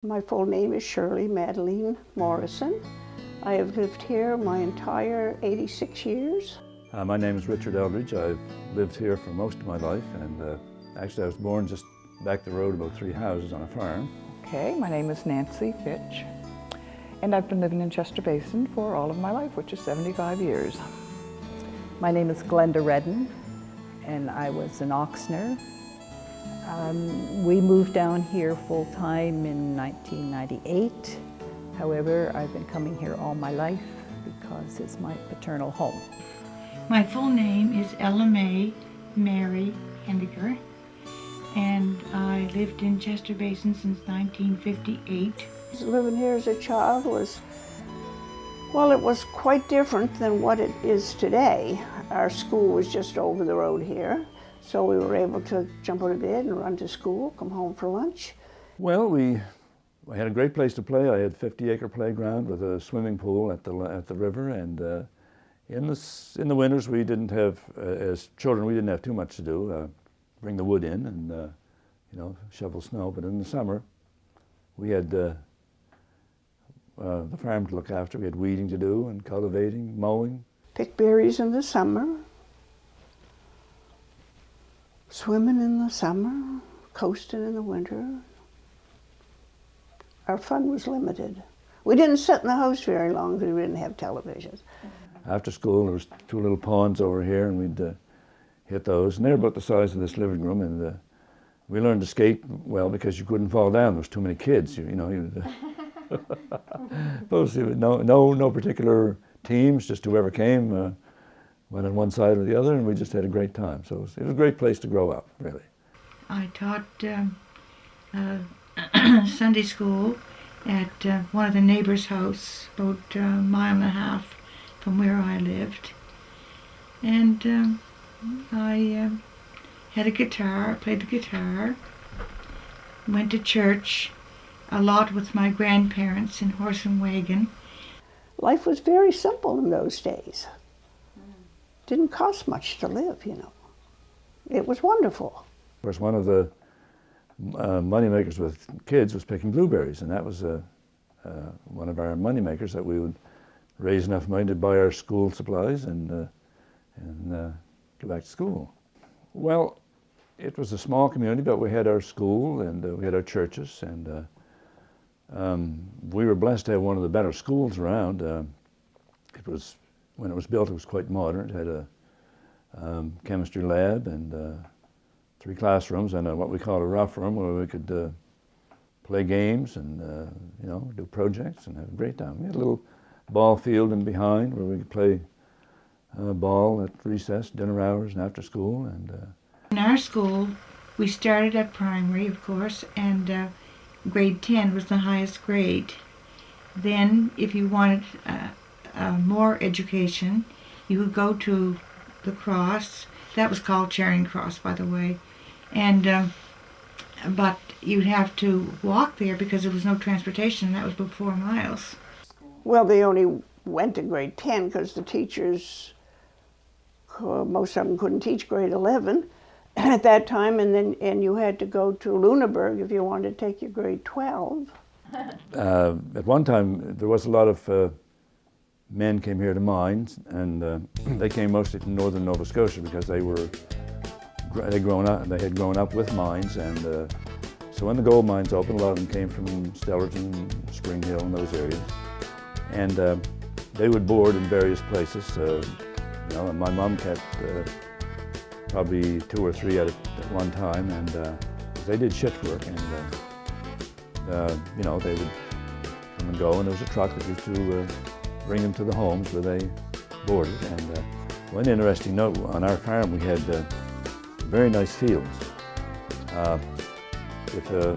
My full name is Shirley Madeline Morrison. I have lived here my entire 86 years. My name is Richard Eldridge. I've lived here for most of my life, and actually I was born just back the road about 3 houses on a farm. Okay, my name is Nancy Fitch, and I've been living in Chester Basin for all of my life, which is 75 years. My name is Glenda Redden, and I was an Oxner. We moved down here full-time in 1998. However, I've been coming here all my life because it's my paternal home. My full name is Ella Mae Mary Hendiger, and I lived in Chester Basin since 1958. Living here as a child was, well, it was quite different than what it is today. Our school was just over the road here, so we were able to jump out of bed and run to school, come home for lunch. Well, I had a great place to play. I had a 50-acre playground with a swimming pool at the river, and in the winters we didn't have, as children, we didn't have too much to do. Bring the wood in and shovel snow. But in the summer, we had the farm to look after. We had weeding to do and cultivating, mowing. Pick berries in the summer, swimming in the summer, coasting in the winter. Our fun was limited. We didn't sit in the house very long because we didn't have televisions. After school, there was 2 little ponds over here, and we'd hit those. And they're about the size of this living room. And we learned to skate well because you couldn't fall down. There was too many kids. No particular teams. Just whoever came went on one side or the other, and we just had a great time. So it was a great place to grow up, really. I taught Sunday school at one of the neighbors' house, about a mile and a half from where I lived. And I had a guitar, played the guitar, went to church a lot with my grandparents in horse and wagon. Life was very simple in those days. Didn't cost much to live, It was wonderful. Of course, one of the money makers with kids was picking blueberries, and that was one of our money makers, that we would raise enough money to buy our school supplies and go back to school. Well, it was a small community, but we had our school and we had our churches, and we were blessed to have one of the better schools around. When it was built, it was quite modern. It had a chemistry lab and 3 classrooms and what we call a rough room where we could play games and do projects and have a great time. We had a little ball field in behind where we could play ball at recess, dinner hours, and after school. And in our school, we started at primary, of course, and grade 10 was the highest grade. Then, if you wanted more education, you would go to the Cross. That was called Charing Cross, by the way. And but you'd have to walk there because there was no transportation, and that was about 4 miles. Well, they only went to grade 10 because the teachers, most of them couldn't teach grade 11 at that time, and you had to go to Lunenburg if you wanted to take your grade 12. At one time, there was a lot of men came here to mines, and they came mostly from northern Nova Scotia because they had grown up with mines, and so when the gold mines opened, a lot of them came from Stellarton, Spring Hill, and those areas, and they would board in various places. And my mom kept probably 2 or 3 at one time, and they did shift work, and they would come and go, and there was a truck that used to bring them to the homes where they boarded. And one interesting note, on our farm we had very nice fields. If a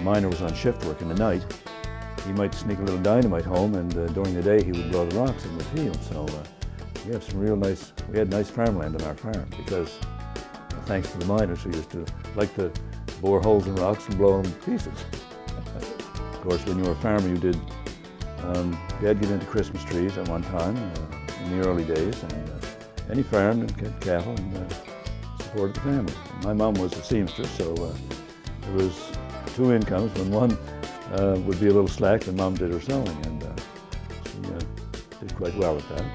miner was on shift work in the night, he might sneak a little dynamite home, and during the day he would blow the rocks in the field. So we had nice farmland on our farm because thanks to the miners who used to like to bore holes in rocks and blow them to pieces. Of course, when you were a farmer, you had to get into Christmas trees at one time in the early days, and any farm and kept cattle and supported the family. My mom was a seamstress, so there was 2 incomes. When one would be a little slack, and Mom did her sewing, and she did quite well at that. And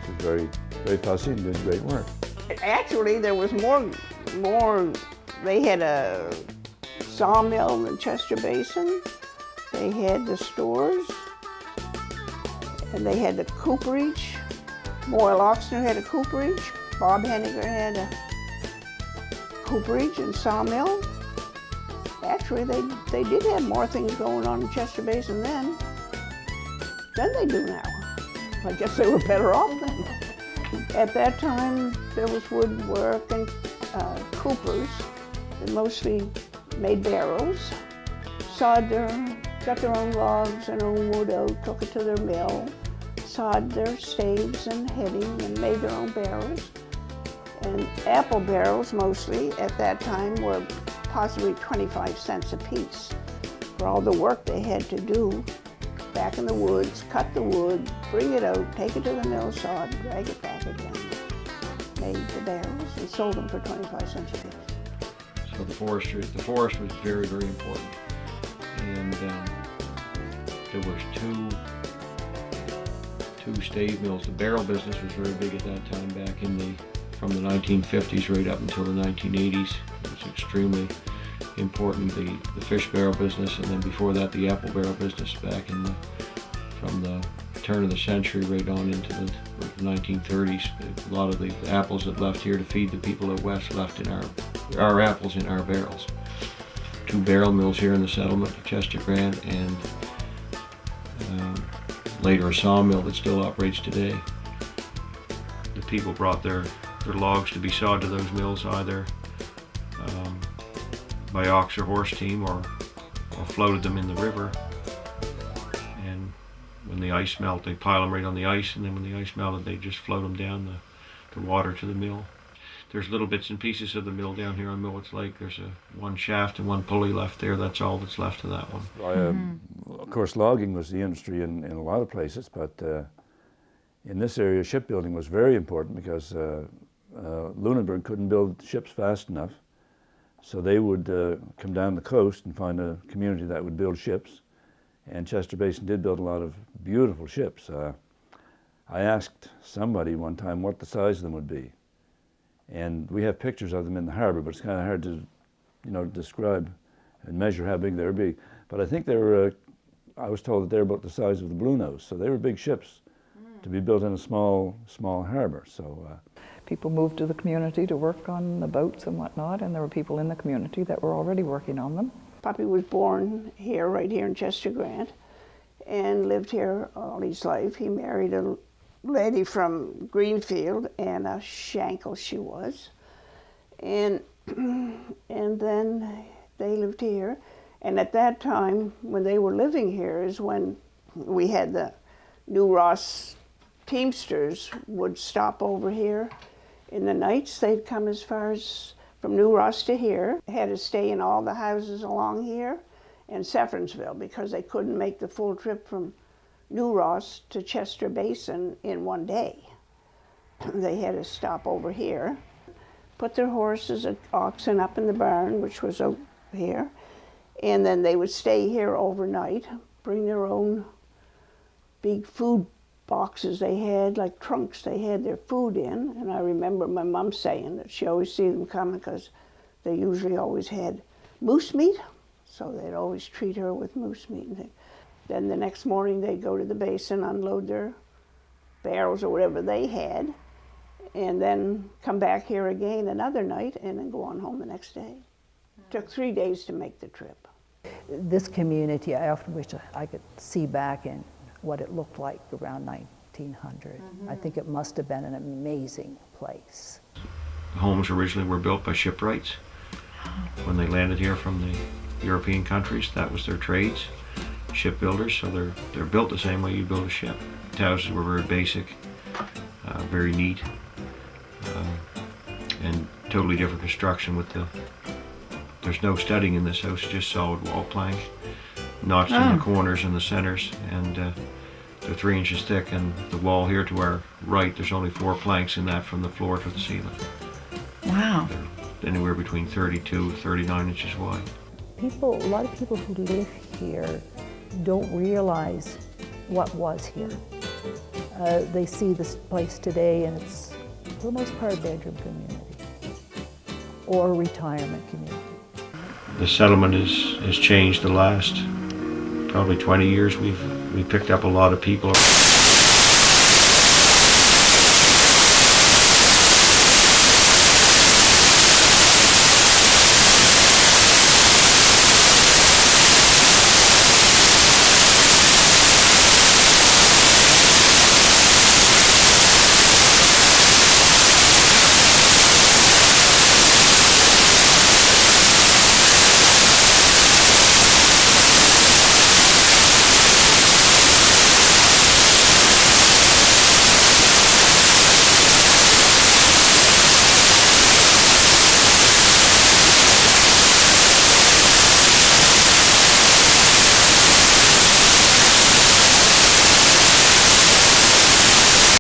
she was very, very fussy and did great work. Actually, there was more. They had a sawmill in Chester Basin. They had the stores, and they had the cooperage. Moyle Oxner had a cooperage. Bob Henniger had a cooperage and sawmill. Actually, they did have more things going on in Chester Basin then than they do now. I guess they were better off then. At that time, there was woodwork and coopers. They mostly made barrels, got their own logs and own wood out, took it to their mill, sawed their staves and heading, and made their own barrels. And apple barrels, mostly, at that time, were possibly 25 cents a piece for all the work they had to do back in the woods, cut the wood, bring it out, take it to the mill, saw it, drag it back again. Made the barrels and sold them for 25 cents a piece. So the forest was very, very important. And there was two stave mills. The barrel business was very big at that time, back from the 1950s right up until the 1980s. It was extremely important, the fish barrel business, and then before that the apple barrel business back from the turn of the century right on into the 1930s. A lot of the apples that left here to feed the people out west left in our apples in our barrels. 2 barrel mills here in the settlement of Chester Grant, and later a sawmill that still operates today. The people brought their logs to be sawed to those mills either by ox or horse team or floated them in the river. And when the ice melted, they pile them right on the ice, and then when the ice melted, they just float them down the water to the mill. There's little bits and pieces of the mill down here on Millwoods Lake. There's one shaft and one pulley left there. That's all that's left of that one. Of course, logging was the industry in a lot of places, but in this area, shipbuilding was very important because Lunenburg couldn't build ships fast enough. So they would come down the coast and find a community that would build ships. And Chester Basin did build a lot of beautiful ships. I asked somebody one time what the size of them would be. And we have pictures of them in the harbor, but it's kind of hard to, describe and measure how big they would be. But I think they were, I was told that they were about the size of the Blue Nose. So they were big ships to be built in a small harbor. So people moved to the community to work on the boats and whatnot, and there were people in the community that were already working on them. Puppy was born here, right here in Chester Grant, and lived here all his life. He married a lady from Greenfield, and a Shankle she was. And then they lived here. And at that time, when they were living here, is when we had the New Ross Teamsters would stop over here. In the nights, they'd come as far as from New Ross to here. They had to stay in all the houses along here and Seffernsville because they couldn't make the full trip from New Ross to Chester Basin in one day. They had to stop over here, put their horses and oxen up in the barn, which was over here, and then they would stay here overnight, bring their own big food boxes they had, like trunks they had their food in. And I remember my mom saying that she always see them coming because they usually always had moose meat, so they'd always treat her with moose meat. And then the next morning they'd go to the basin, unload their barrels or whatever they had, and then come back here again another night and then go on home the next day. It took 3 days to make the trip. This community, I often wish I could see back in what it looked like around 1900. I think it must have been an amazing place. The homes originally were built by shipwrights. When they landed here from the European countries, that was their trades, shipbuilders, so they're built the same way you build a ship. The houses were very basic, very neat, and totally different construction there's no studding in this house, just solid wall plank, notched in the corners and the centers, and they're 3 inches thick, and the wall here to our right, there's only 4 planks in that from the floor to the ceiling. Wow. They're anywhere between 32 and 39 inches wide. a lot of people who live here don't realize what was here. They see this place today and it's, for the most part, a bedroom community or a retirement community. The settlement has changed the last probably 20 years. We picked up a lot of people.